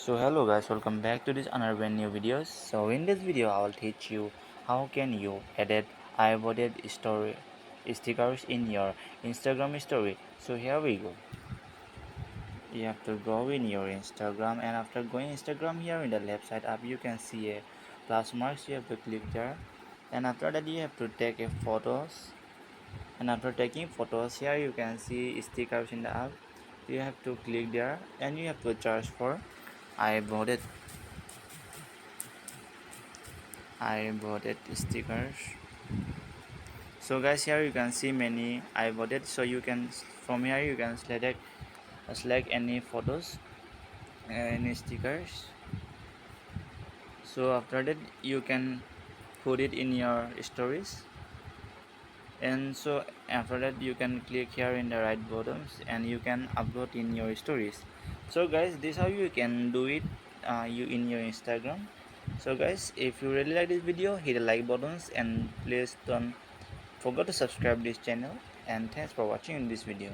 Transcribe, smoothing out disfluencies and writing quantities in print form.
So hello guys, welcome back to this another brand new videos. So in this video I will teach you how can you edit embodied story stickers in your Instagram story. So here we go. You have to go in your Instagram, and after going Instagram, here in the left side up you can see a plus marks. You have to click there, and after that you have to take a photos, and after taking photos here you can see stickers in the app. You have to click there, and you have to search for I bought it stickers. So guys, here you can see many I bought it. So you can from here you can select any photos, any stickers. So after that you can put it in your stories, and so after that you can click here in the right buttons and you can upload in your stories. So guys, this how you can do it you in your Instagram. So guys, if you really like this video, hit the like buttons and please don't forget to subscribe this channel, and thanks for watching this video.